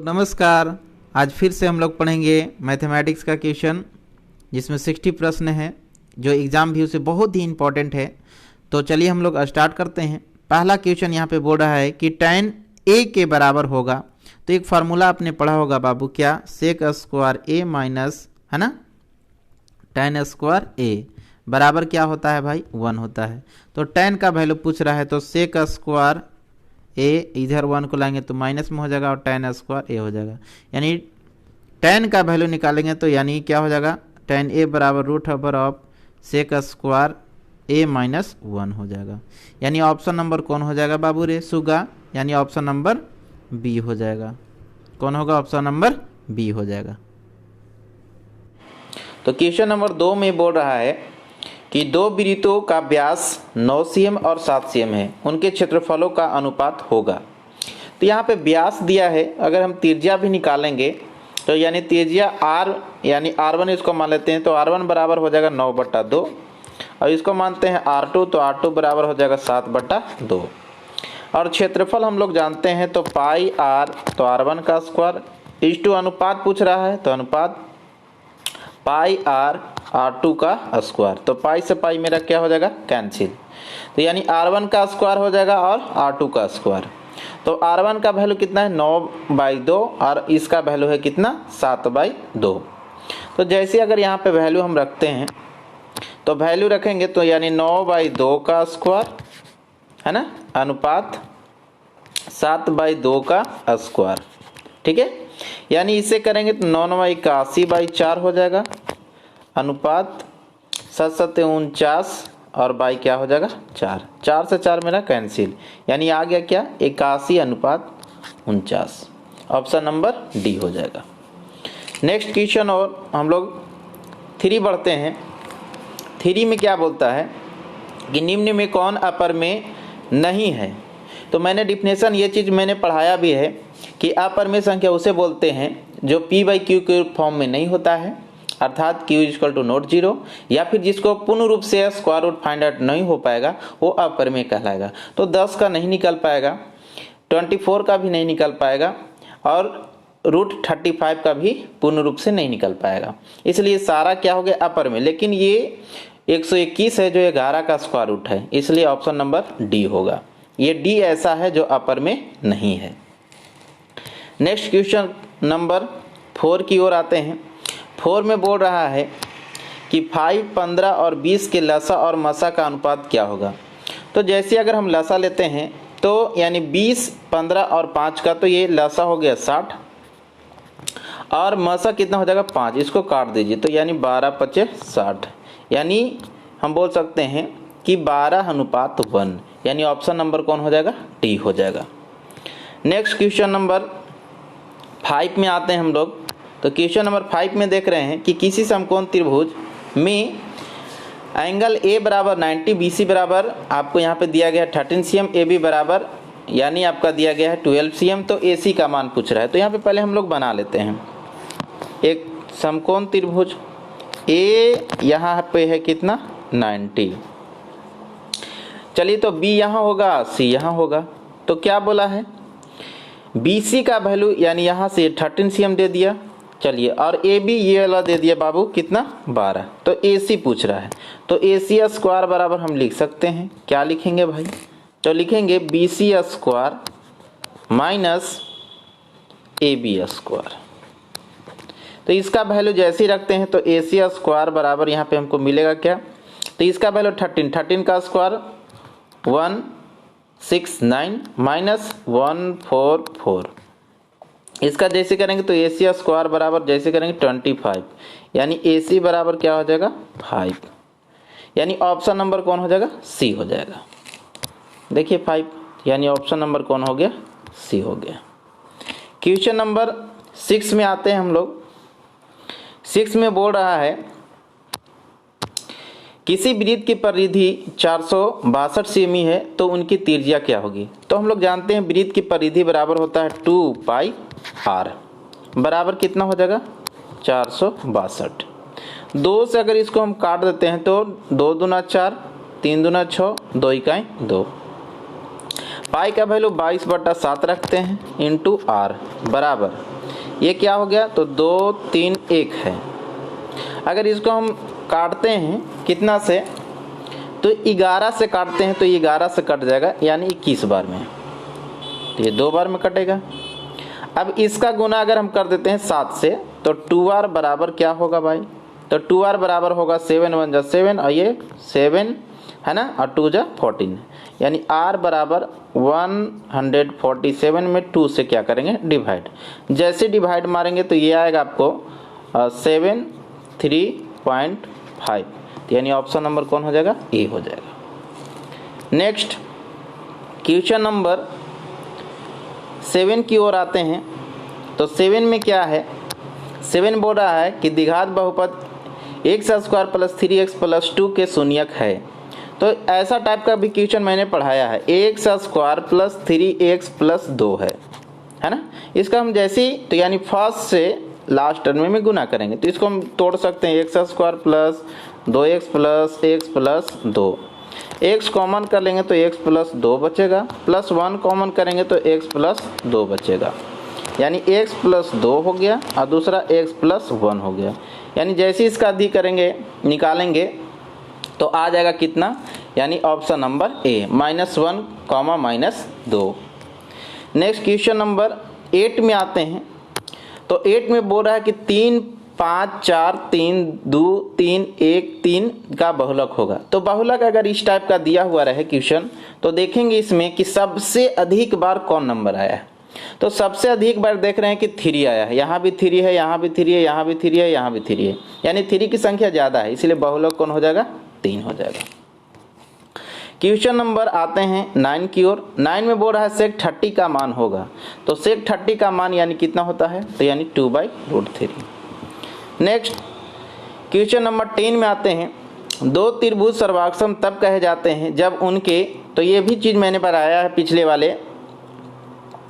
नमस्कार। आज फिर से हम लोग पढ़ेंगे मैथमेटिक्स का क्वेश्चन जिसमें 60 प्रश्न हैं जो एग्ज़ाम व्यू से बहुत ही इम्पोर्टेंट है। तो चलिए हम लोग स्टार्ट करते हैं। पहला क्वेश्चन यहाँ पे बोल रहा है कि tan a के बराबर होगा। तो एक फार्मूला आपने पढ़ा होगा बाबू, क्या? सेक स्क्वायर a माइनस, है ना, tan स्क्वायर a बराबर क्या होता है भाई? 1 होता है। तो tan का वैल्यू पूछ रहा है तो सेक स्क्वायर a इधर 1 को लाएंगे तो माइनस में हो जाएगा और tan स्क्वायर a हो जाएगा। यानी tan का वैल्यू निकालेंगे तो यानी क्या हो जाएगा? tan a बराबर root over of sec square a minus 1 हो जाएगा। यानी ऑप्शन नंबर कौन हो जाएगा बाबू रे सुगा? यानी ऑप्शन नंबर बी हो जाएगा। कौन होगा? ऑप्शन नंबर बी हो जाएगा। तो क्वेश्चन नंबर 2 में बोल रहा है कि दो वृत्तों का व्यास 9 cm और 7 cm है, उनके क्षेत्रफलों का अनुपात होगा। तो यहाँ पे व्यास दिया है, अगर हम त्रिज्या भी निकालेंगे तो यानी त्रिज्या r यानी r1 इसको मान लेते हैं तो r1 बराबर हो जाएगा 9/2 और इसको मानते हैं r2 तो r2 बराबर हो जाएगा 7/2 और क्षेत्रफल हम लोग जानते हैं तो पाई r तो r1 का स्क्वायर इस टू अनुपात पूछ रहा है तो अनुपात पाई r r2 का स्क्वायर। तो पाई से पाई मेरा क्या हो जाएगा? कैंसिल। तो यानी r1 का स्क्वायर हो जाएगा और r2 का स्क्वायर। तो r1 का वैल्यू कितना है? 9/2 और इसका वैल्यू है कितना? 7/2। तो जैसे अगर यहाँ पे वैल्यू हम रखते हैं तो वैल्यू रखेंगे तो यानी 9/2 का स्क्वायर, है ना, अनुपात 7/2 का स्क्वायर। ठीक है, यानी इसे करेंगे तो 9×81/4 हो जाएगा, अनुपात 7×7 और बाई क्या हो जाएगा? 4 से 4 मेरा कैंसिल, यानी आ गया क्या? 81/49। ऑप्शन नंबर डी हो जाएगा। नेक्स्ट क्वेश्चन और हम लोग 3 बढ़ते हैं। 3 में क्या बोलता है कि निम्न में कौन अपर में नहीं है? तो मैंने डिफिनेशन ये चीज़ मैंने पढ़ाया भी है कि अपरिमेय संख्या उसे बोलते हैं जो p/q के फॉर्म में नहीं होता है, अर्थात q = नॉट 0, या फिर जिसको पूर्ण रूप से स्क्वायर रूट फाइंड आउट नहीं हो पाएगा वो अपरिमेय कहलाएगा। तो 10 का नहीं निकल पाएगा, 24 का भी नहीं निकल पाएगा और √35 का भी पूर्ण रूप से नहीं निकल पाएगा। इसलिए सारा क्या हो गया? अपरिमेय। लेकिन ये 121 है जो 11 का स्क्वायर रूट है, इसलिए ऑप्शन नंबर डी होगा। ये डी ऐसा है जो अपरिमेय नहीं है। नेक्स्ट क्वेश्चन नंबर 4 की ओर आते हैं। 4 में बोल रहा है कि 5, 15 और 20 के लसा और मसा का अनुपात क्या होगा? तो जैसे अगर हम लसा लेते हैं तो यानी 20, 15 और 5 का, तो ये लसा हो गया 60 और मसा कितना हो जाएगा? 5। इसको काट दीजिए तो यानी 12×5 = 60, यानी हम बोल सकते हैं कि 12:1, यानी ऑप्शन नंबर कौन हो जाएगा? डी हो जाएगा। नेक्स्ट क्वेश्चन नंबर 5 में आते हैं हम लोग। तो क्वेश्चन नंबर 5 में देख रहे हैं कि किसी समकोण त्रिभुज में एंगल A बराबर 90, BC बराबर आपको यहाँ पे दिया गया है 13 cm, AB बराबर यानी आपका दिया गया है 12 cm। तो AC का मान पूछ रहा है। तो यहाँ पे पहले हम लोग बना लेते हैं एक समकोण त्रिभुज। A यहाँ पे है कितना? 90। चलिए तो B यहाँ होगा, C यहाँ होगा। तो क्या बोला है? BC का वैल्यू यानी यहाँ से 13 cm दे दिया, चलिए, और AB ये वाला दे दिया बाबू कितना? 12। तो AC पूछ रहा है तो AC स्क्वायर बराबर हम लिख सकते हैं, क्या लिखेंगे भाई? तो लिखेंगे BC square minus AB square. तो इसका वैल्यू जैसे ही रखते हैं तो AC स्क्वायर बराबर यहाँ पे हमको मिलेगा क्या? तो इसका वैल्यू 13 का स्क्वायर 169 माइनस 144। इसका जैसे करेंगे तो AC स्क्वायर बराबर जैसे करेंगे 25, यानी AC बराबर क्या हो जाएगा? 5, यानी ऑप्शन नंबर कौन हो जाएगा? सी हो जाएगा। देखिए 5, यानी ऑप्शन नंबर कौन हो गया? सी हो गया। क्वेश्चन नंबर 6 में आते हैं हम लोग। 6 में बोल रहा है किसी वृत्त की परिधि 462 सेमी है तो उनकी त्रिज्या क्या होगी? तो हम लोग जानते हैं वृत्त की परिधि बराबर होता है 2πr बराबर कितना हो जाएगा? 462। 2 से अगर इसको हम काट देते हैं तो 2 दूना 4, 3 दूना 6, 2 इकाई 2। पाई का वैल्यू 22/7 रखते हैं इंटू r बराबर ये क्या हो गया, तो 2 3 1 है। अगर इसको हम काटते हैं कितना से, तो 11 से काटते हैं तो 11 से कट जाएगा, यानी 21 बार में, तो ये 2 बार में कटेगा। अब इसका गुना अगर हम कर देते हैं 7 से, तो 2r बराबर क्या होगा भाई, तो 2r बराबर होगा 7 1 जा 7 और ये 7 है ना, और 2 जा 14, यानी r बराबर 147 में 2 से क्या करेंगे डिवाइड। जैसे डिवाइड मारेंगे तो ये आएगा आपको 73.5, यानी ऑप्शन नंबर कौन हो जाएगा, ए हो जाएगा। नेक्स्ट क्वेश्चन नंबर 7 की ओर आते हैं। तो 7 में क्या है, 7 बोल रहा है कि द्विघात बहुपद x² + 3x + 2 के शून्यक है। तो ऐसा टाइप का भी क्वेश्चन मैंने पढ़ाया है, x² + 3x + 2 है ना। इसका हम जैसे ही तो यानी फर्स्ट से लास्ट टर्म में गुना करेंगे, तो इसको हम तोड़ सकते हैं, x² + 2x + x + 2, x common कर लेंगे तो x + 2 बचेगा, +1 कॉमन करेंगे तो x + 2 बचेगा, यानी x + 2 हो गया और दूसरा x + 1 हो गया। यानी जैसे इसका अधिक करेंगे निकालेंगे तो आ जाएगा कितना, यानी option number A -1, -2। Next question number 8 में आते हैं। तो 8 में बोल रहा है कि 3 5 4 3 2 3 1 3 का बहुलक होगा। तो बहुलक अगर इस टाइप का दिया हुआ रहे क्वेश्चन, तो देखेंगे इसमें कि सबसे अधिक बार कौन नंबर आया है। तो सबसे अधिक बार देख रहे हैं कि 3 आया है, यहाँ भी 3 है, यहाँ भी 3 है, यहाँ भी 3 है, यहाँ भी 3 है, यानी 3 की संख्या ज़्यादा है, इसलिए बहुलक कौन हो जाएगा, 3 हो जाएगा। क्वेश्चन नंबर आते हैं 9 की ओर। 9 में बोल रहा है sec 30 का मान होगा। तो sec 30 का मान यानी कितना होता है, तो यानी 2/√3। नेक्स्ट क्वेश्चन नंबर 10 में आते हैं। दो त्रिभुज सर्वाक्षम तब कहे जाते हैं जब उनके, तो ये भी चीज़ मैंने बताया है पिछले वाले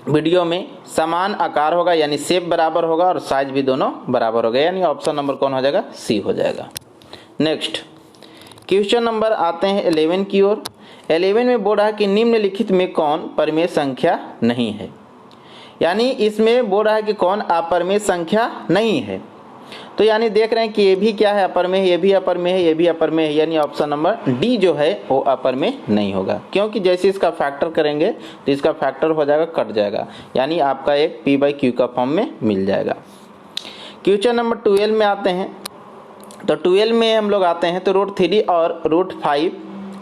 वीडियो में, समान आकार होगा, यानी शेप बराबर होगा और साइज भी दोनों बराबर होगा, यानी ऑप्शन नंबर कौन हो जाएगा, सी हो जाएगा। नेक्स्ट क्वेश्चन नंबर आते हैं 11 की ओर। 11 में बोल रहा है कि निम्नलिखित में कौन परिमेय संख्या नहीं है, यानी इसमें बोल रहा है कि कौन अपरिमेय संख्या नहीं है। तो यानी देख रहे हैं कि ये भी क्या है, अपरिमेय, ये भी अपरिमेय है, ये भी अपरिमेय है, यानी ऑप्शन नंबर डी जो है वो अपरिमेय नहीं होगा, क्योंकि जैसे इसका फैक्टर करेंगे तो इसका फैक्टर हो जाएगा, कट जाएगा, यानी आपका एक p/q का फॉर्म में मिल जाएगा। क्वेश्चन नंबर 12 में आते हैं। तो 12 में हम लोग आते हैं, तो √3 और √5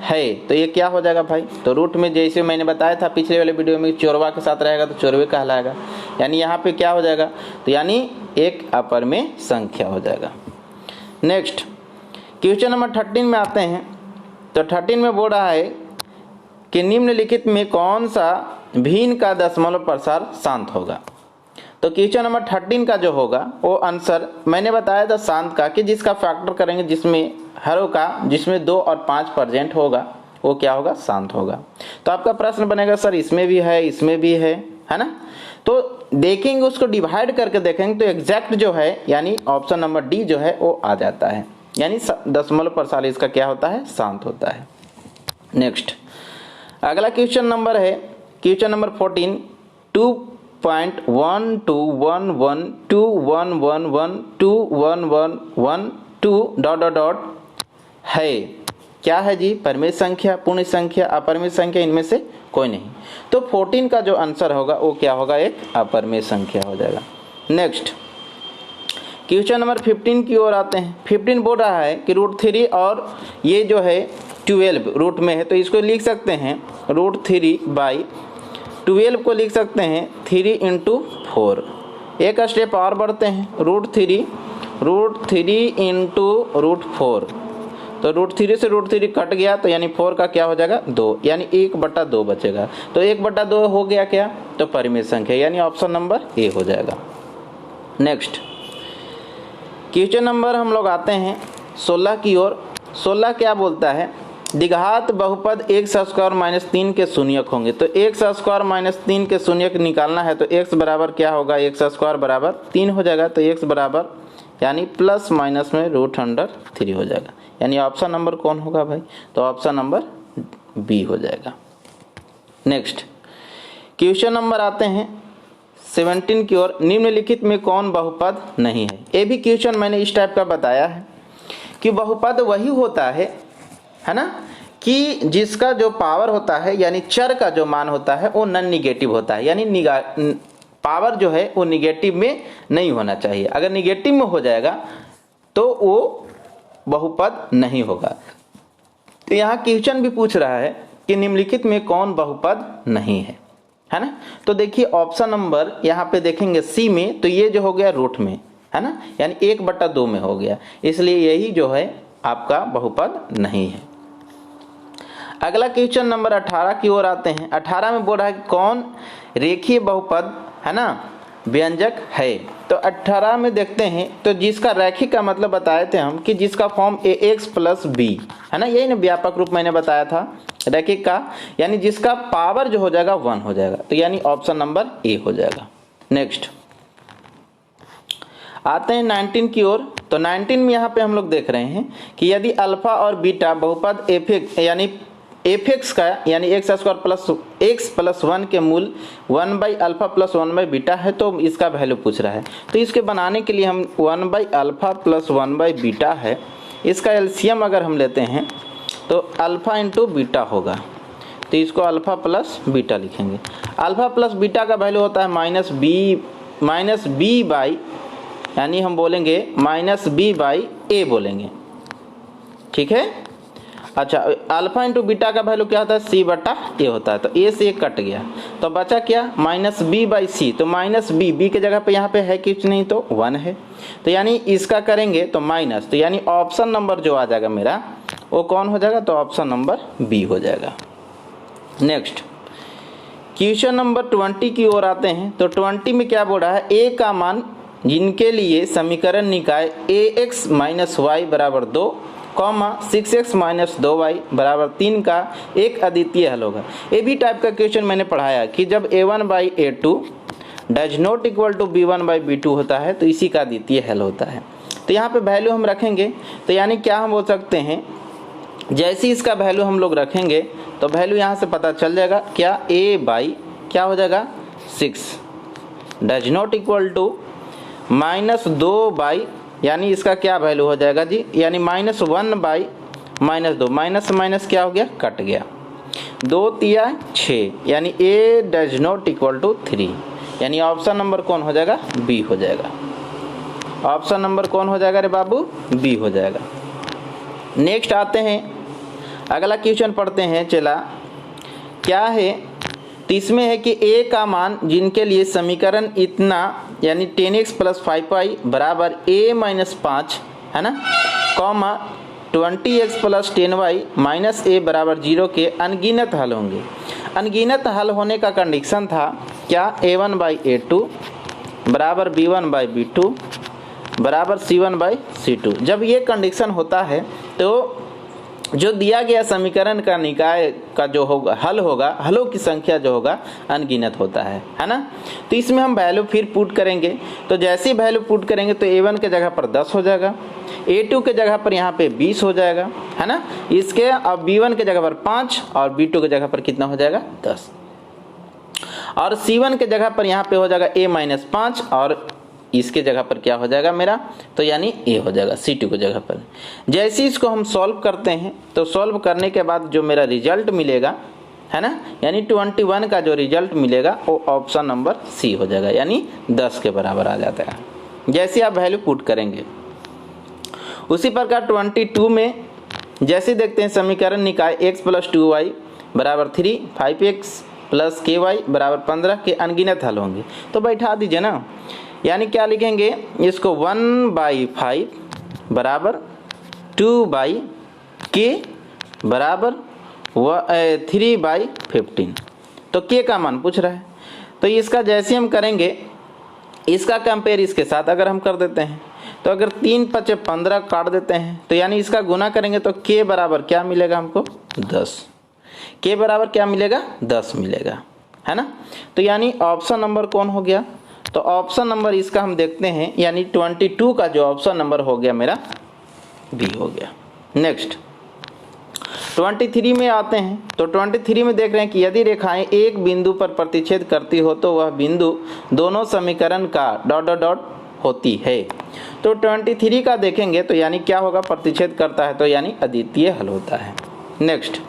है, तो ये क्या हो जाएगा भाई, तो रूट में जैसे मैंने बताया था पिछले वाले वीडियो में, चौरवा के साथ रहेगा तो चौरवे कहलाएगा, यानी यहाँ पे क्या हो जाएगा, तो यानी एक अपरिमेय संख्या हो जाएगा। नेक्स्ट क्वेश्चन नंबर 13 में आते हैं। तो 13 में बोल रहा है कि निम्नलिखित में कौन सा भिन्न का दशमलव प्रसार शांत होगा। तो क्वेश्चन नंबर 13 का जो होगा वो आंसर मैंने बताया था शांत का, कि जिसका फैक्टर करेंगे, जिसमें हरों का जिसमें 2 और 5% होगा वो क्या होगा, शांत होगा। तो आपका प्रश्न बनेगा सर इसमें भी है, इसमें भी है ना। तो देखेंगे उसको डिवाइड करके देखेंगे तो एग्जैक्ट जो है यानी ऑप्शन नंबर डी जो है वो आ जाता है, यानी दशमलव प्रसार इसका क्या होता है, शांत होता है। नेक्स्ट अगला क्वेश्चन नंबर है क्वेश्चन नंबर 14। 2.12111211112 है, क्या है जी, परिमेय संख्या, पूर्ण संख्या, अपरिमेय संख्या, इनमें से कोई नहीं। तो 14 का जो आंसर होगा वो क्या होगा, एक अपरिमेय संख्या हो जाएगा। नेक्स्ट क्वेश्चन नंबर 15 की ओर आते हैं। 15 बोल रहा है कि √3 और ये जो है 12 रूट में है, तो इसको लिख सकते हैं √3/12 को लिख सकते हैं 3 × 4। एक स्टेप और बढ़ते हैं, √3 × √4, तो √3 से √3 कट गया, तो यानी 4 का क्या हो जाएगा, 2, यानी 1/2 बचेगा। तो 1/2 हो गया क्या, तो परिमेय संख्या, यानी ऑप्शन नंबर ए हो जाएगा। नेक्स्ट क्वेश्चन नंबर हम लोग आते हैं 16 की ओर। 16 क्या बोलता है, द्विघात बहुपद x² - 3 के शून्यक होंगे। तो x² - 3 के शून्यक निकालना है, तो x बराबर क्या होगा, x² बराबर 3 हो जाएगा, तो x बराबर यानी प्लस माइनस में √3 हो जाएगा, यानी ऑप्शन नंबर कौन होगा भाई, तो ऑप्शन नंबर बी हो जाएगा। नेक्स्ट क्वेश्चन नंबर आते हैं 17 की ओर, निम्नलिखित में कौन बहुपद नहीं है। ये भी क्वेश्चन मैंने इस टाइप का बताया है कि बहुपद वही होता है ना, कि जिसका जो पावर होता है यानी चर का जो मान होता है वो नॉन निगेटिव होता है, यानी पावर जो है वो निगेटिव में नहीं होना चाहिए। अगर निगेटिव में हो जाएगा तो वो बहुपद नहीं होगा। तो यहाँ क्वेश्चन भी पूछ रहा है कि निम्नलिखित में कौन बहुपद नहीं है ना। तो देखिए ऑप्शन नंबर यहाँ पे देखेंगे सी में, तो ये जो हो गया रूट में है ना, यानी 1/2 में हो गया, इसलिए यही जो है आपका बहुपद नहीं है। अगला क्वेश्चन नंबर 18 की ओर आते हैं। 18 में बोल रहा है कौन रेखीय बहुपद है ना व्यंजक है। तो 18 में देखते हैं, तो जिसका रैखिक का मतलब बताए थे हम कि जिसका फॉर्म ax + b है ना, यही ना व्यापक रूप मैंने बताया था रैखिक का, यानी जिसका पावर जो हो जाएगा 1 हो जाएगा, तो यानी ऑप्शन नंबर ए हो जाएगा। नेक्स्ट आते हैं 19 की ओर। तो 19 में यहाँ पे हम लोग देख रहे हैं कि यदि अल्फा और बीटा बहुपद f(x) का यानी x² + x + 1 के मूल 1/α + 1/β है, तो इसका वैल्यू पूछ रहा है। तो इसके बनाने के लिए हम 1/α + 1/β है, इसका एलसीएम अगर हम लेते हैं तो अल्फा × बीटा होगा, तो इसको अल्फा प्लस बीटा लिखेंगे। अल्फा प्लस बीटा का वैल्यू होता है -b/, यानी हम बोलेंगे -b/a बोलेंगे, ठीक है। अच्छा, अल्फा × बीटा का वैल्यू क्या होता है, c/a होता है, तो a से कट गया, तो बचा क्या -b/c, तो -b के जगह पे यहाँ पे है कुछ नहीं तो 1 है, तो यानी इसका करेंगे तो माइनस, तो यानी ऑप्शन नंबर जो आ जाएगा मेरा वो कौन हो जाएगा, तो ऑप्शन नंबर बी हो जाएगा। नेक्स्ट क्वेश्चन नंबर 20 की ओर आते हैं। तो 20 में क्या बोल रहा है, a का मान जिनके लिए समीकरण निकाय ax - y = 2, 6x - 2y = 3 का एक अद्वितीय हल होगा। ये भी टाइप का क्वेश्चन मैंने पढ़ाया कि जब a1/a2 does not equal to b1/b2 होता है तो इसी का अद्वितीय हल होता है। तो यहाँ पे वैल्यू हम रखेंगे, तो यानी क्या हम बोल सकते हैं, जैसे इसका वैल्यू हम लोग रखेंगे तो वैल्यू यहाँ से पता चल जाएगा क्या, a/ क्या हो जाएगा 6 डज नॉट इक्वल टू -2/, यानी इसका क्या वैल्यू हो जाएगा जी, यानी -1/-2, माइनस माइनस क्या हो गया, कट गया, 2 × 6, यानी a does not equal to 3, यानी ऑप्शन नंबर कौन हो जाएगा, बी हो जाएगा। ऑप्शन नंबर कौन हो जाएगा रे बाबू, बी हो जाएगा। नेक्स्ट आते हैं, अगला क्वेश्चन पढ़ते हैं। चला क्या है, तो इसमें है कि a का मान जिनके लिए समीकरण इतना यानी 10x + 5y = a - 5 है ना, 20x + 10y - a = 0 के अनगिनत हल होंगे। अनगिनत हल होने का कंडीशन था क्या, a1/a2 = b1/b2 = c1/c2। जब ये कंडीशन होता है तो जो दिया गया समीकरण का निकाय का जो होगा हल होगा, हलों की संख्या जो होगा अनगिनत होता है ना। तो इसमें हम वैल्यू फिर पुट करेंगे, तो जैसे ही वैल्यू पुट करेंगे तो a1 के जगह पर 10 हो जाएगा, a2 के जगह पर यहाँ पे 20 हो जाएगा है ना, इसके अब b1 के जगह पर 5 और b2 के जगह पर कितना हो जाएगा 10, और c1 के जगह पर यहाँ पे हो जाएगा a - 5 और इसके जगह पर क्या हो जाएगा मेरा, तो यानी ए हो जाएगा c2 की जगह पर। जैसे इसको हम सॉल्व करते हैं तो सॉल्व करने के बाद जो मेरा रिजल्ट मिलेगा है ना, यानी 21 का जो रिजल्ट मिलेगा वो ऑप्शन नंबर सी हो जाएगा, यानी 10 के बराबर आ जाता है जैसे आप वैल्यू पुट करेंगे। उसी प्रकार 22 में जैसे देखते हैं समीकरण निकाय x + 2y = 3, 5x + ky = 15 के अनगिनत हल होंगे। तो बैठा दीजिए ना, यानी क्या लिखेंगे इसको 1/5 = 2/k = 3/15। तो k का मान पूछ रहा है, तो इसका जैसे हम करेंगे इसका कंपेयर इसके साथ अगर हम कर देते हैं तो अगर 3 × 5 = 15 काट देते हैं तो यानी इसका गुना करेंगे तो k बराबर क्या मिलेगा हमको 10, k बराबर क्या मिलेगा 10 मिलेगा है ना। तो यानी ऑप्शन नंबर कौन हो गया, तो ऑप्शन नंबर इसका हम देखते हैं, यानी 22 का जो ऑप्शन नंबर हो गया मेरा बी हो गया। नेक्स्ट 23 में आते हैं तो 23 में देख रहे हैं कि यदि रेखाएं एक बिंदु पर प्रतिच्छेद करती हो तो वह बिंदु दोनों समीकरण का डॉट डॉट डॉट होती है। तो 23 का देखेंगे तो यानी क्या होगा, प्रतिच्छेद करता है तो यानी अद्वितीय हल होता है। नेक्स्ट,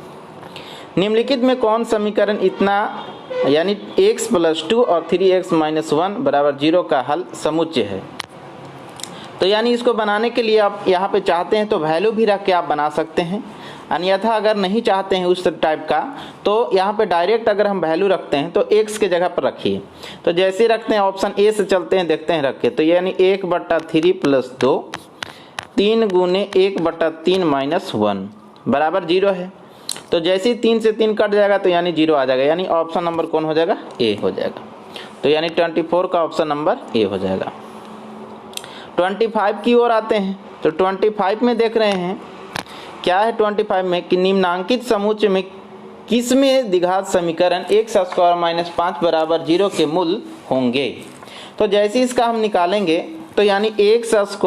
निम्नलिखित में कौन समीकरण इतना यानी x + 2 और 3x - 1 = 0 का हल समुच्चय है। तो यानी इसको बनाने के लिए आप यहाँ पे चाहते हैं तो वैल्यू भी रख के आप बना सकते हैं, अन्यथा अगर नहीं चाहते हैं उस टाइप का तो यहाँ पे डायरेक्ट अगर हम वैल्यू रखते हैं तो x के जगह पर रखिए। तो जैसे रखते हैं ऑप्शन ए से चलते हैं, देखते हैं रख के, तो यानी 1/3 + 2 3 × 1/3 - 1 बराबर 0 है। तो जैसे ही 3 से 3 कट जाएगा तो यानी 0 आ जाएगा, यानी ऑप्शन नंबर कौन हो जाएगा, ए हो जाएगा। तो यानी 24 का ऑप्शन नंबर ए हो जाएगा। 25 की ओर आते हैं तो 25 में देख रहे हैं क्या है 25 में कि निम्नांकित समुच्चय में किसमें द्विघात समीकरण x² - 5 = 0 के मूल होंगे। तो जैसे इसका हम निकालेंगे तो यानी x² -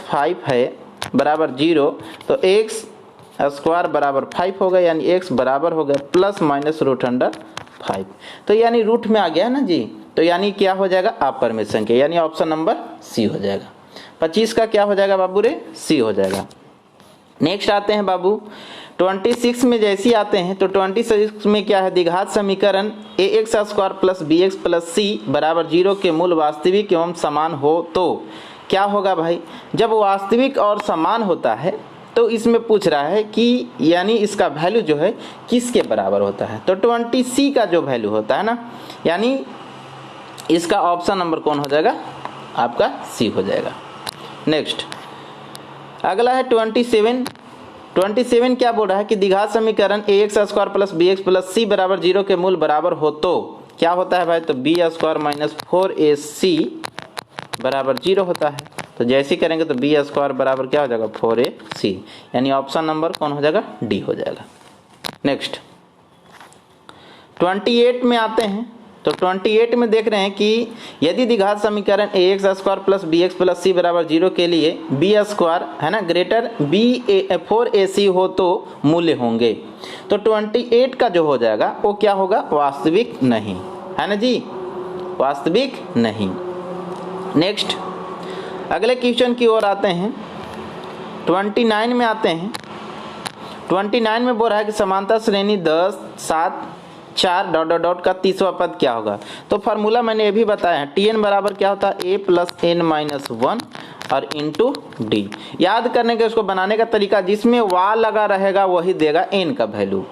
5 है बराबर 0, तो x² बराबर 5 होगा, यानी x बराबर हो गया ±√5। तो यानी रूट में आ गया ना जी, तो यानी क्या हो जाएगा, अपरिमेय संख्या, यानी ऑप्शन नंबर सी हो जाएगा। 25 का क्या हो जाएगा बाबू रे, सी हो जाएगा। नेक्स्ट आते हैं बाबू 26 में जैसे ही आते हैं तो 26 में क्या है, द्विघात समीकरण ax² + bx + c = 0 के मूल वास्तविक एवं समान हो तो क्या होगा भाई। जब वास्तविक और समान होता है तो इसमें पूछ रहा है कि यानी इसका वैल्यू जो है किसके बराबर होता है। तो 20C का जो वैल्यू होता है ना, यानी इसका ऑप्शन नंबर कौन हो जाएगा, आपका सी हो जाएगा। नेक्स्ट अगला है 27 क्या बोल रहा है कि द्विघात समीकरण ax² + bx + c = 0 के मूल बराबर हो तो क्या होता है भाई, तो b² - 4ac = 0 होता है। तो जैसे करेंगे तो b² बराबर क्या हो जाएगा, 4ac, यानी ऑप्शन नंबर कौन हो जाएगा, डी हो जाएगा। नेक्स्ट 28 में आते हैं तो 28 में देख रहे हैं कि यदि द्विघात समीकरण ax² + bx + c = 0 के लिए b² है ना ग्रेटर 4ac हो तो मूल्य होंगे। तो 28 का जो हो जाएगा वो क्या होगा, वास्तविक नहीं है ना जी, वास्तविक नहीं। नेक्स्ट अगले क्वेश्चन की ओर आते हैं 29 में आते हैं। 29 में बोल रहा है कि समांतर श्रेणी 10 7 4 डॉट डॉट डॉट का तीसरा पद क्या होगा। तो फार्मूला मैंने ये भी बताया है, Tn बराबर क्या होता है, a + n - 1 और इंटू डी। याद करने के उसको बनाने का तरीका, जिसमें वा लगा रहेगा वही देगा n का वैल्यू।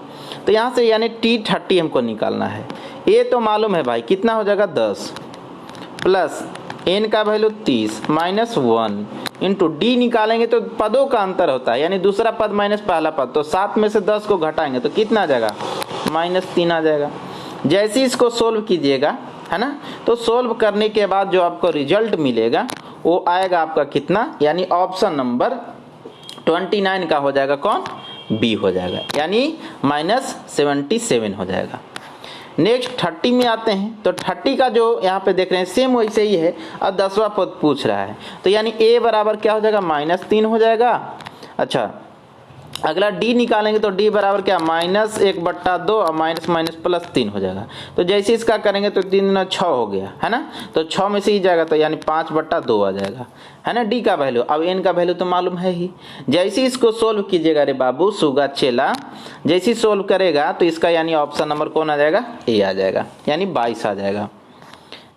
तो यहाँ से यानी T30 हमको निकालना है। a तो मालूम है भाई कितना हो जाएगा 10 प्लस n का वैल्यू 30 -1 इंटू डी निकालेंगे तो पदों का अंतर होता है, यानी दूसरा पद माइनस पहला पद, तो 7 में से 10 को घटाएंगे तो कितना आ जाएगा, -3 आ जाएगा। जैसे इसको सोल्व कीजिएगा है ना, तो सोल्व करने के बाद जो आपको रिजल्ट मिलेगा वो आएगा आपका कितना, यानी ऑप्शन नंबर 29 का हो जाएगा कौन, बी हो जाएगा, यानी -77 हो जाएगा। नेक्स्ट 30 में आते हैं तो 30 का जो यहाँ पे देख रहे हैं सेम वैसे ही है, और 10वां पद पूछ रहा है तो यानी a बराबर क्या हो जाएगा, -3 हो जाएगा। अच्छा अगला d निकालेंगे तो d बराबर क्या, -1/2 और माइनस +3 हो जाएगा। तो जैसे इसका करेंगे तो 3 × 6 हो गया है ना, तो 6 में से ही जाएगा तो यानी 5/2 आ जाएगा है ना d का वैल्यू। अब n का वैल्यू तो मालूम है ही। जैसे इसको सोल्व कीजिएगा रे बाबू सुगा चेला, जैसे सोल्व करेगा तो इसका यानी ऑप्शन नंबर कौन आ जाएगा, ए आ जाएगा, यानी 22 आ जाएगा।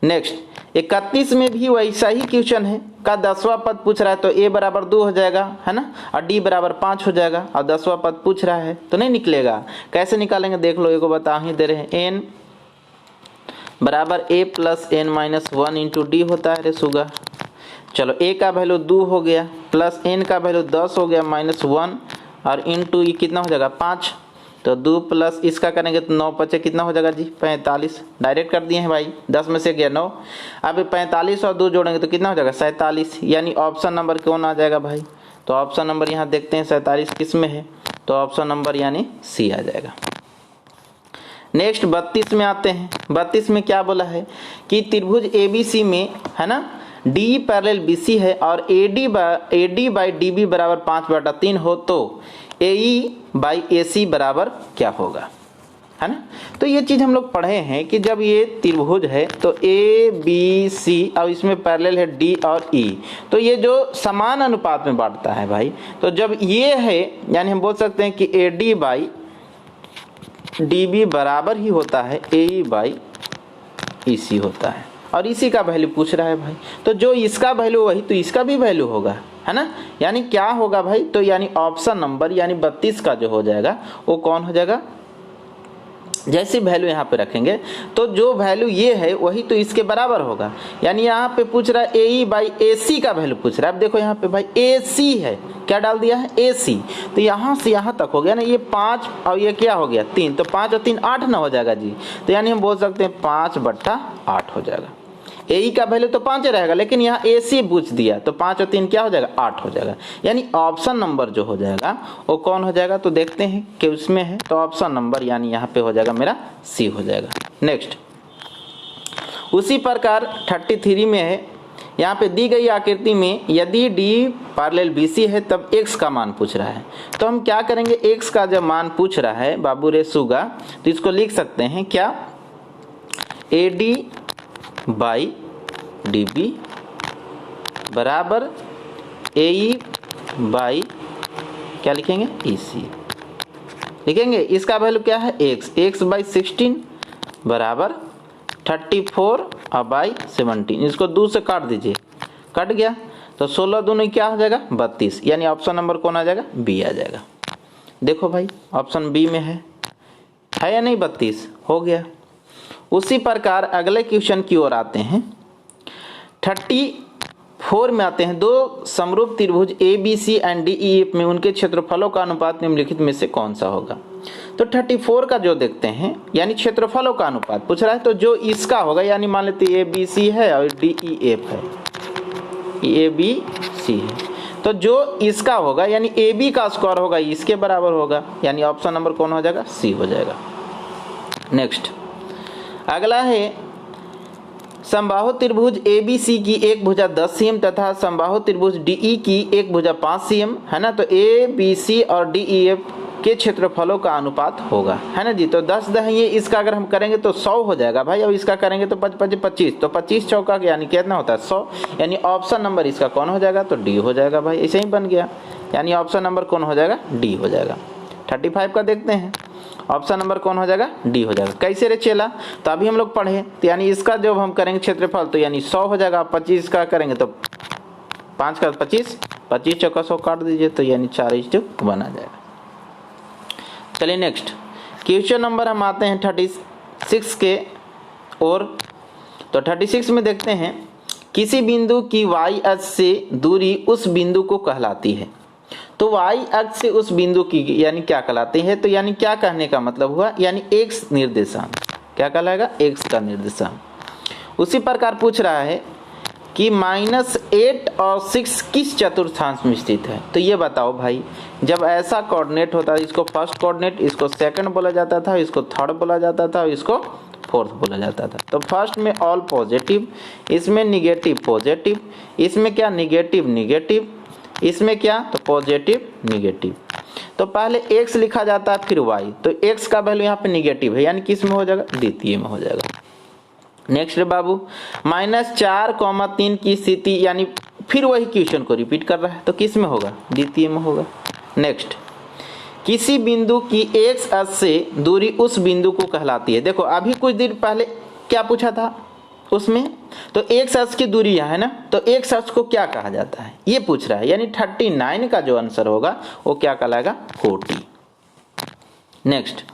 नेक्स्ट 31 में भी वैसा ही क्वेश्चन है का 10वां पद पूछ रहा है, तो a बराबर 2 हो जाएगा है ना, और d बराबर 5 हो जाएगा, और 10वां पद पूछ रहा है तो नहीं निकलेगा। कैसे निकालेंगे देख लो, एगो बता ही दे रहे हैं, n बराबर a + n - 1 इंटू डी होता है रे सुगा। चलो a का वैल्यू 2 हो गया, प्लस n का वैल्यू 10 हो गया -1, और इंटू ये कितना हो जाएगा 5, तो 2 प्लस इसका करेंगे तो 9 बचे कितना हो जाएगा जी 45। डायरेक्ट कर दिए हैं भाई, 10 में से गया 9। अब 45 और 2 जोड़ेंगे तो कितना हो जाएगा 47, यानी ऑप्शन नंबर कौन आ जाएगा भाई, तो ऑप्शन नंबर यहाँ देखते हैं 47 किस में है, तो ऑप्शन नंबर यानी सी आ जाएगा। नेक्स्ट 32 में आते हैं। 32 में क्या बोला है कि त्रिभुज ABC में है ना डी पैरेलल BC है और AD बाई DB बराबर 5/3 हो तो AE/AC बराबर क्या होगा, है ना। तो ये चीज हम लोग पढ़े हैं कि जब ये त्रिभुज है तो ABC और इसमें पैरेलल है D और E, तो ये जो समान अनुपात में बांटता है भाई, तो जब ये है यानी हम बोल सकते हैं कि AD/DB बराबर ही होता है AE/EC होता है। और इसी का वैल्यू पूछ रहा है भाई, तो जो इसका वैल्यू वही तो इसका भी वैल्यू होगा, है ना। यानी क्या होगा भाई, तो यानी ऑप्शन नंबर यानी 32 का जो हो जाएगा वो कौन हो जाएगा, जैसी वैल्यू यहाँ पे रखेंगे तो जो वैल्यू ये है वही तो इसके बराबर होगा। यानी यहाँ पे पूछ रहा है AE/AC का वैल्यू पूछ रहा है। अब देखो यहाँ पे भाई AC है, क्या डाल दिया है AC, तो यहाँ से यहाँ तक हो गया ना, ये 5 और ये क्या हो गया 3, तो 5 और 3 8 ना हो जाएगा जी। तो यानी हम बोल सकते हैं 5/8 हो जाएगा। AE का वैल्यू तो 5 रहेगा, लेकिन यहाँ AC पूछ दिया तो 5 और 3 क्या हो जाएगा 8 हो जाएगा। यानी ऑप्शन नंबर जो हो जाएगा वो कौन हो जाएगा, तो देखते हैं कि उसमें है, तो ऑप्शन नंबर यानी यहाँ पे हो जाएगा मेरा C हो जाएगा। नेक्स्ट, उसी प्रकार 33 में है, यहाँ पे दी गई आकृति में यदि D पैरेलल BC है तब x का मान पूछ रहा है। तो हम क्या करेंगे, x का जब मान पूछ रहा है बाबू रे सुगा, तो इसको लिख सकते हैं क्या, AD/DB बराबर AE/ क्या लिखेंगे EC लिखेंगे। इसका वैल्यू क्या है x/16 बराबर 34/17। इसको 2 से काट दीजिए, कट गया तो 16 दूनी क्या हो जाएगा 32, यानी ऑप्शन नंबर कौन आ जाएगा B आ जाएगा। देखो भाई ऑप्शन B में है या नहीं, 32 हो गया। उसी प्रकार अगले क्वेश्चन की ओर आते हैं। 34 में आते हैं, दो समरूप त्रिभुज ABC एंड DEF में उनके क्षेत्रफलों का अनुपात निम्नलिखित में से कौन सा होगा। तो 34 का जो देखते हैं यानी क्षेत्रफलों का अनुपात पूछ रहा है, तो जो इसका होगा यानी मान लेते ABC है और DEF है, ABC है, तो जो इसका होगा यानी AB का स्क्वायर होगा इसके बराबर होगा, यानी ऑप्शन नंबर कौन हो जाएगा C हो जाएगा। नेक्स्ट, अगला है समबाहु त्रिभुज ABC की एक भुजा 10 cm तथा समबाहु त्रिभुज DE की एक भुजा 5 cm है ना। तो ABC और DEF के क्षेत्रफलों का अनुपात होगा, है ना जी। तो 10 दहिए इसका अगर हम करेंगे तो 100 हो जाएगा भाई, और इसका करेंगे तो 25, तो 25 चौका यानी कितना होता है 100, यानी ऑप्शन नंबर इसका कौन हो जाएगा, तो D हो जाएगा भाई। ऐसे ही बन गया, यानी ऑप्शन नंबर कौन हो जाएगा D हो जाएगा। 35 का देखते हैं, ऑप्शन नंबर कौन हो जाएगा D हो जाएगा। कैसे रे चेला, तो अभी हम लोग पढ़े, तो यानी इसका जब हम करेंगे क्षेत्रफल तो यानी 100 हो जाएगा, 25 का करेंगे तो 5 का 25, 25 चौका 100 काट दीजिए तो यानी 4:1 आ जाएगा। चलिए नेक्स्ट क्वेश्चन नंबर हम आते हैं 36 के और, तो 36 में देखते हैं किसी बिंदु की y अक्ष से दूरी उस बिंदु को कहलाती है। तो y अक्ष से उस बिंदु की यानी क्या कहलाती है, तो यानी क्या कहने का मतलब हुआ, यानी x निर्देशांक, क्या कहलाएगा x का निर्देशांक। उसी प्रकार पूछ रहा है कि -8 और 6 किस चतुर्थांश में स्थित है। तो ये बताओ भाई, जब ऐसा कोऑर्डिनेट होता है, इसको फर्स्ट कोऑर्डिनेट, इसको सेकंड बोला जाता था, इसको थर्ड बोला जाता था, इसको फोर्थ बोला जाता था। तो फर्स्ट में ऑल पॉजिटिव, इसमें निगेटिव पॉजिटिव, इसमें क्या निगेटिव निगेटिव, इसमें क्या तो पॉजिटिव निगेटिव। तो पहले x लिखा जाता है फिर y, तो x का वैल्यू यहाँ पे निगेटिव है, यानी किस में हो जाएगा द्वितीय में हो जाएगा। नेक्स्ट बाबू -4, 3 की स्थिति, यानी फिर वही क्वेश्चन को रिपीट कर रहा है, तो किस में होगा द्वितीय में होगा। नेक्स्ट, किसी बिंदु की x अक्ष से दूरी उस बिंदु को कहलाती है। देखो अभी कुछ देर पहले क्या पूछा था उसमें, तो x अक्ष की दूरी यहाँ है ना, तो x अक्ष को क्या कहा जाता है ये पूछ रहा है, यानी 39 का जो आंसर होगा वो क्या कहलाएगा कोटि। नेक्स्ट,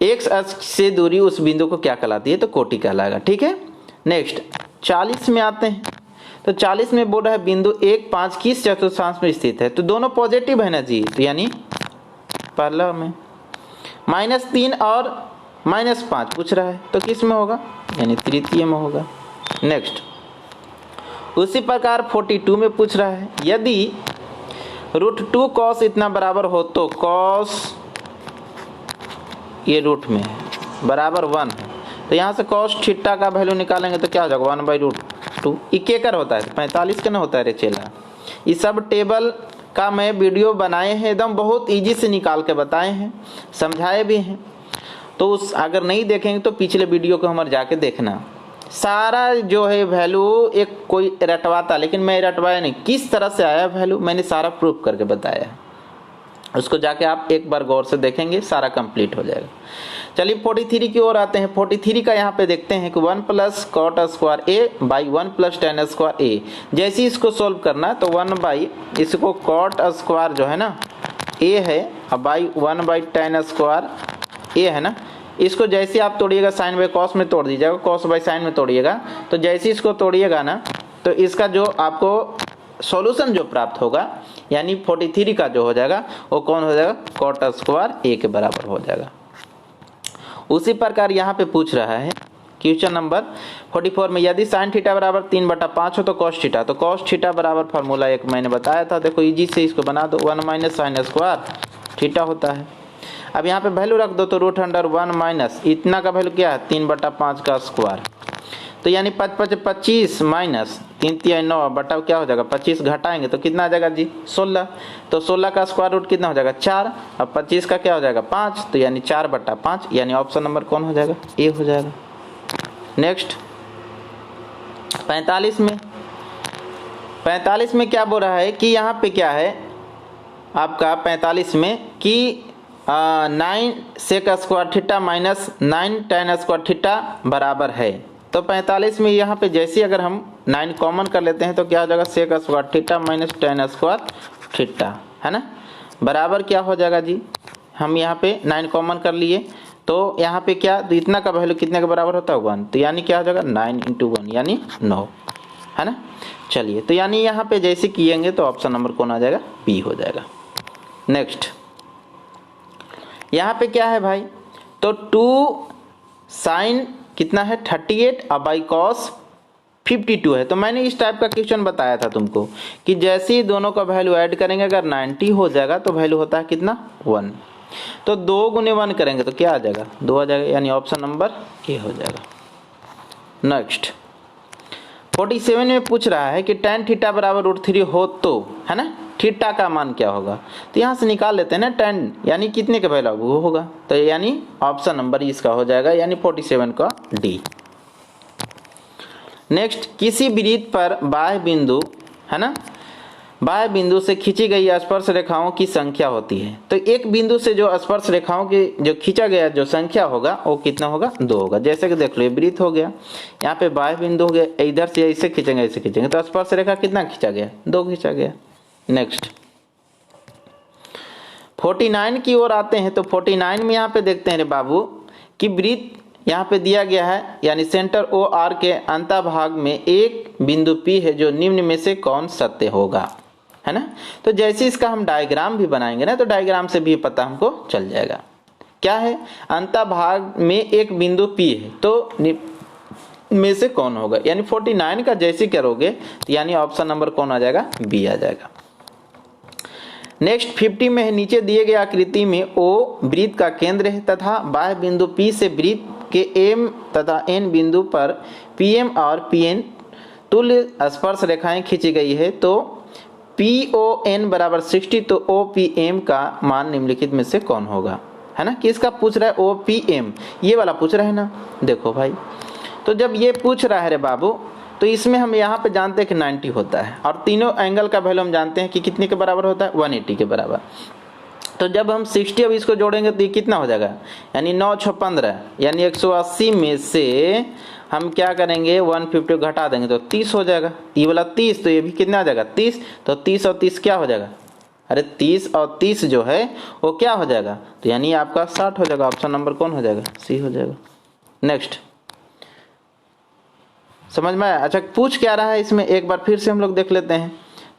x अक्ष से दूरी उस बिंदु को क्या कहलाती है, तो कोटि कहलाएगा, ठीक है। नेक्स्ट 40 में आते हैं, तो 40 में बोल रहा है बिंदु 1, 5 किस चतुर्थांश में स्थित है। तो दोनों पॉजिटिव है ना जी, तो यानी पहला में -3 और -5 पूछ रहा है, तो किस में होगा यानी तृतीय में होगा। नेक्स्ट, उसी प्रकार 42 में पूछ रहा है यदि √2 cos इतना बराबर हो तो cos ये रूट में है बराबर 1 है, तो यहाँ से cos थीटा का वैल्यू निकालेंगे तो क्या हो जाएगा 1/√2। ये केकर होता है 45 का ना होता है रे चेला। ये सब टेबल का मैं वीडियो बनाए हैं, एकदम बहुत इजी से निकाल के बताए हैं, समझाए भी हैं। तो उस अगर नहीं देखेंगे तो पिछले वीडियो को हमारे जाके देखना। सारा जो है वैल्यू एक कोई रटवाता, लेकिन मैं रटवाया नहीं, किस तरह से आया वैल्यू मैंने सारा प्रूफ करके बताया है। उसको जाके आप एक बार गौर से देखेंगे, सारा कंप्लीट हो जाएगा। चलिए 43 की ओर आते हैं। 43 का यहाँ पे देखते हैं कि 1 plus cot square A by 1 plus tan square A. जैसे ही इसको सोल्व करना है तो 1 बाई इसको कॉट स्क्वायर जो है ना ए है, अब बाई 1 बाई टेन स्क्वायर ए है ना, इसको जैसे आप तोड़िएगा साइन बाई कॉस में तोड़ दीजिएगा, कॉस बाई साइन में तोड़िएगा, तो जैसे इसको तोड़िएगा ना तो इसका जो आपको सॉल्यूशन जो प्राप्त होगा यानी 43 का जो हो जाएगा वो कौन हो जाएगा, कॉट स्क्वायर ए के बराबर हो जाएगा। उसी प्रकार यहाँ पे पूछ रहा है क्वेश्चन नंबर 44 में, यदि साइन थीटा बराबर 3/5 हो तो कॉस थीटा, तो कॉस थीटा बराबर फार्मूला एक मैंने बताया था, देखो इजी से इसको बना दो, 1 माइनस साइन स्क्वायर थीटा होता है। अब यहाँ पे वैल्यू रख दो तो रूट अंडर 1 माइनस इतना का वैल्यू क्या है 3/5 का स्क्वायर, तो यानी 25 माइनस 3 3 9 बटा क्या हो जाएगा 25 घटाएंगे तो कितना आ जाएगा जी 16, तो 16 का स्क्वायर रूट कितना हो जाएगा 4, अब 25 का क्या हो जाएगा 5, तो यानी 4/5, यानी ऑप्शन नंबर कौन हो जाएगा, ए हो जाएगा। नेक्स्ट 45 में क्या बोल रहा है कि यहाँ पे क्या है आपका 45 में कि 9 sec square theta minus 9 tan square theta बराबर है। तो 45 में यहाँ पे जैसे अगर हम 9 कॉमन कर लेते हैं तो क्या हो जाएगा sec square theta minus tan square theta, है ना, बराबर क्या हो जाएगा जी, हम यहाँ पे 9 कॉमन कर लिए तो यहाँ पे क्या, तो इतना का वैल्यू कितने के बराबर होता है 1, तो यानी क्या हो जाएगा 9 × 1 यानी 9, है ना। चलिए तो यानी यहाँ पे जैसे किएंगे तो ऑप्शन नंबर कौन आ जाएगा, बी हो जाएगा। नेक्स्ट यहाँ पे क्या है भाई, तो 2 साइन कितना है 38 अब बाई कॉस 52 है। तो मैंने इस टाइप का क्वेश्चन बताया था तुमको कि जैसे ही दोनों का वैल्यू ऐड करेंगे अगर 90 हो जाएगा तो वैल्यू होता है कितना 1, तो 2 × 1 करेंगे तो क्या आ जाएगा 2 आ जाएगा, यानी ऑप्शन नंबर ए हो जाएगा। नेक्स्ट 47 में पूछ रहा है कि tan थीटा बराबर √3 हो तो, है ना, थीटा का मान क्या होगा, तो यहाँ से निकाल लेते हैं ना tan यानी कितने का वैल्यू वो होगा, तो यानी ऑप्शन नंबर इसका हो जाएगा, यानी 47 का डी। नेक्स्ट किसी वृत्त पर बाह्य बिंदु, है ना, बाह्य बिंदु से खींची गई स्पर्श रेखाओं की संख्या होती है, तो एक बिंदु से जो स्पर्श रेखाओं की जो खींचा गया जो संख्या होगा वो कितना होगा 2 होगा। जैसे कि देख लो ये वृत्त हो गया, यहाँ पे बाह्य बिंदु हो गया, इधर से ऐसे खींचेंगे ऐसे खींचेंगे तो स्पर्श रेखा कितना खींचा गया 2 खींचा गया। नेक्स्ट 49 की ओर आते हैं। तो 49 में यहाँ पे देखते हैं रे बाबू कि वृत्त यहाँ पे दिया गया है, यानी सेंटर ओ आर के अंतभाग में एक बिंदु P है जो निम्न में से कौन सत्य होगा, है ना। तो जैसे इसका हम डायग्राम भी बनाएंगे ना तो डायग्राम से भी पता हमको चल जाएगा क्या है, अंतभाग में एक बिंदु P है तो में से कौन होगा, यानी 49 का जैसे करोगे तो यानी ऑप्शन नंबर कौन आ जाएगा, बी आ जाएगा। नेक्स्ट 50 में है, नीचे दिए गए आकृति में O वृत्त का केंद्र है तथा बाह्य बिंदु P से वृत्त के M तथा N बिंदु पर PM और PN तुल्य स्पर्श रेखाएं खींची गई है, तो PON बराबर 60, तो OPM का मान निम्नलिखित में से कौन होगा, है ना। किसका पूछ रहा है, OPM ये वाला पूछ रहा है ना। देखो भाई तो जब ये पूछ रहा है रे बाबू तो इसमें हम यहाँ पे जानते हैं कि 90 होता है और तीनों एंगल का वैल्यू हम जानते हैं कि कितने के बराबर होता है 180 के बराबर। तो जब हम 60 अब इसको जोड़ेंगे तो ये कितना हो जाएगा, यानी 9 6 15 यानी 180 में से हम क्या करेंगे 150 घटा देंगे तो 30 हो जाएगा, ये वाला 30 तो ये भी कितना आ जाएगा 30, तो 30 और 30 क्या हो जाएगा, अरे 30 और 30 जो है वो क्या हो जाएगा, तो यानी आपका 60 हो जाएगा। ऑप्शन नंबर कौन हो जाएगा, सी हो जाएगा। नेक्स्ट समझ में आया। अच्छा पूछ क्या रहा है इसमें एक बार फिर से हम लोग देख लेते हैं।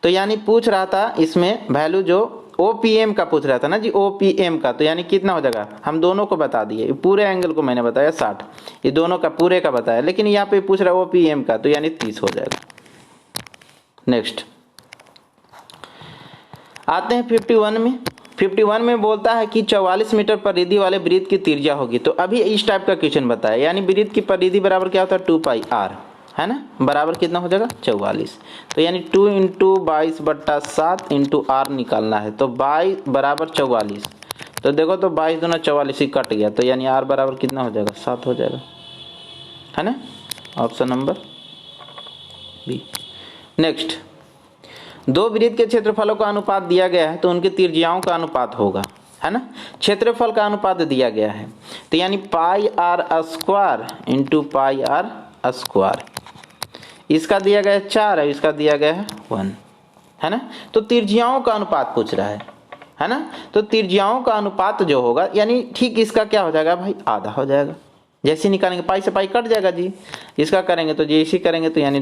तो यानी पूछ रहा था इसमें वैल्यू जो OPM का पूछ रहा था ना जी, OPM का, तो यानी कितना हो जाएगा, हम दोनों को बता दिए, पूरे एंगल को मैंने बताया 60, ये दोनों का पूरे का बताया, लेकिन यहाँ पे पूछ रहा है OPM का, तो यानी 30 हो जाएगा। नेक्स्ट आते हैं 51 में। 51 में बोलता है कि 44 मीटर परिधि वाले वृत्त की त्रिज्या होगी। तो अभी इस टाइप का क्वेश्चन बताया, यानी वृत्त की परिधि बराबर क्या होता है 2πr, है ना, बराबर कितना हो जाएगा 44। तो यानी 2 इंटू 22/7 इंटू r निकालना है, तो 22 बराबर 44। तो देखो तो 22 दूना 44 ही कट गया, तो यानी r बराबर कितना हो जाएगा 7 हो जाएगा, है ना, ऑप्शन नंबर बी। नेक्स्ट, दो वृत्त के क्षेत्रफलों का अनुपात दिया गया है तो उनकी त्रिज्याओं का अनुपात होगा, है ना, क्षेत्रफल का अनुपात दिया गया है, तो यानी पाई r square into pi r square, इसका दिया गया है 4 है, इसका दिया गया है 1, है ना। तो त्रिज्याओं का अनुपात पूछ रहा है ना, तो त्रिज्याओं का अनुपात जो होगा यानी ठीक इसका क्या हो जाएगा भाई, आधा हो जाएगा। जैसे निकालेंगे पाई से पाई कट जाएगा जी, इसका करेंगे तो जैसे करेंगे तो यानी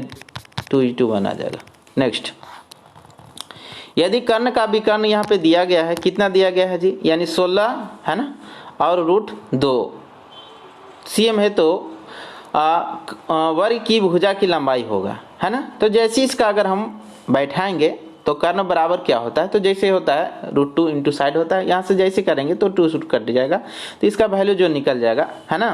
2:1 आ जाएगा। नेक्स्ट, यदि कर्ण का विकर्ण यहाँ पे दिया गया है, कितना दिया गया है जी, यानी 16, है ना, और √2 cm है, तो वर्ग की भुजा की लंबाई होगा, है ना। तो जैसे इसका अगर हम बैठाएंगे तो कर्ण बराबर क्या होता है, तो जैसे होता है √2 इंटू साइड होता है, यहाँ से जैसे करेंगे तो 2 सूट कट जाएगा, तो इसका वैल्यू जो निकल जाएगा, है ना,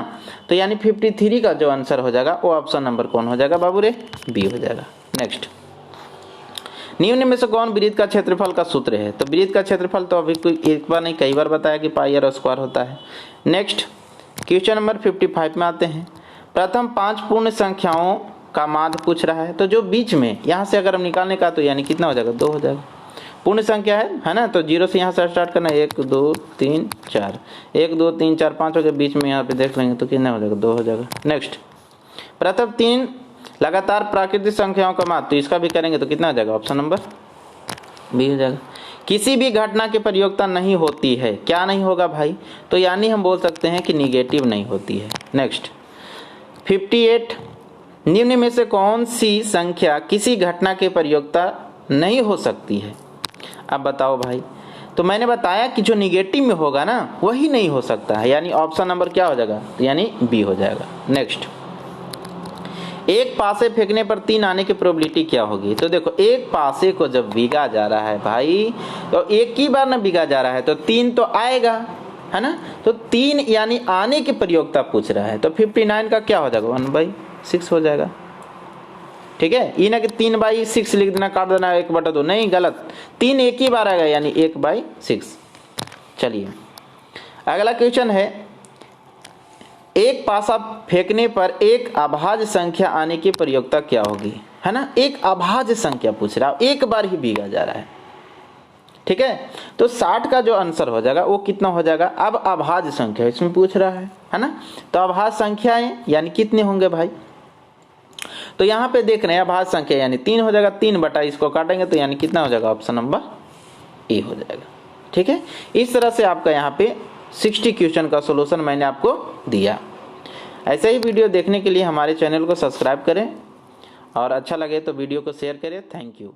तो यानी 53 का जो आंसर हो जाएगा वो ऑप्शन नंबर कौन हो जाएगा बाबू रे, बी हो जाएगा। नेक्स्ट, निम्न में से कौन वृत्त का क्षेत्रफल का सूत्र है, तो वृत्त का क्षेत्रफल तो अभी कोई एक बार नहीं कई बार बताया कि पाई r स्क्वायर होता है। नेक्स्ट, क्वेश्चन नंबर 55 में आते हैं। प्रथम 5 पूर्ण संख्याओं का माध्य पूछ रहा है, तो जो बीच में यहाँ से अगर हम निकालने का तो यानी कितना हो जाएगा 2 हो जाएगा, पूर्ण संख्या है ना, तो 0 से यहाँ से स्टार्ट करना है, 1 2 3 4, 1 2 3 4 5 हो गया, बीच में यहाँ पे देख लेंगे तो कितना हो जाएगा 2 हो जाएगा। नेक्स्ट, प्रथम 3 लगातार प्राकृतिक संख्याओं का माध्य, तो इसका भी करेंगे तो कितना हो जाएगा, ऑप्शन नंबर बी हो जाएगा। किसी भी घटना की प्रयोगता नहीं होती है, क्या नहीं होगा भाई, तो यानी हम बोल सकते हैं कि निगेटिव नहीं होती है। नेक्स्ट, 58 निम्न में से कौन सी संख्या किसी घटना के प्रयोगता नहीं हो सकती है, अब बताओ भाई, तो मैंने बताया कि जो निगेटिव में होगा ना वही नहीं हो सकता है, यानी ऑप्शन नंबर क्या हो जाएगा, तो यानी बी हो जाएगा। नेक्स्ट, एक पासे फेंकने पर 3 आने की प्रोबेबिलिटी क्या होगी, तो देखो एक पासे को जब भीगा जा रहा है भाई, तो एक ही बार ना भीगा जा रहा है तो 3 तो आएगा, है ना, तो 3 यानी आने की प्रयोगता पूछ रहा है, तो 59 का क्या हो जाएगा 1/6 हो जाएगा। ठीक है, ये ना कि 3/6 लिख देना, काट देना 1/2, नहीं, गलत, 3 एक ही बार आएगा यानी 1/6। चलिए अगला क्वेश्चन है, एक पासा फेंकने पर एक अभाज्य संख्या आने की प्रयोगता क्या होगी, है ना, एक अभाज्य संख्या पूछ रहा है, एक बार ही भीगा जा रहा है। ठीक है, तो 60 का जो आंसर हो जाएगा वो कितना हो जाएगा, अब अभाज्य संख्या इसमें पूछ रहा है ना, तो अभाज्य संख्याएं यानी कितने होंगे भाई, तो यहाँ पे देख रहे हैं अभाज्य संख्या यानी 3 हो जाएगा, 3 बटा इसको काटेंगे तो यानी कितना हो जाएगा, ऑप्शन नंबर ए हो जाएगा। ठीक है, इस तरह से आपका यहाँ पे 60 क्वेश्चन का सॉल्यूशन मैंने आपको दिया। ऐसे ही वीडियो देखने के लिए हमारे चैनल को सब्सक्राइब करें और अच्छा लगे तो वीडियो को शेयर करें। Thank you.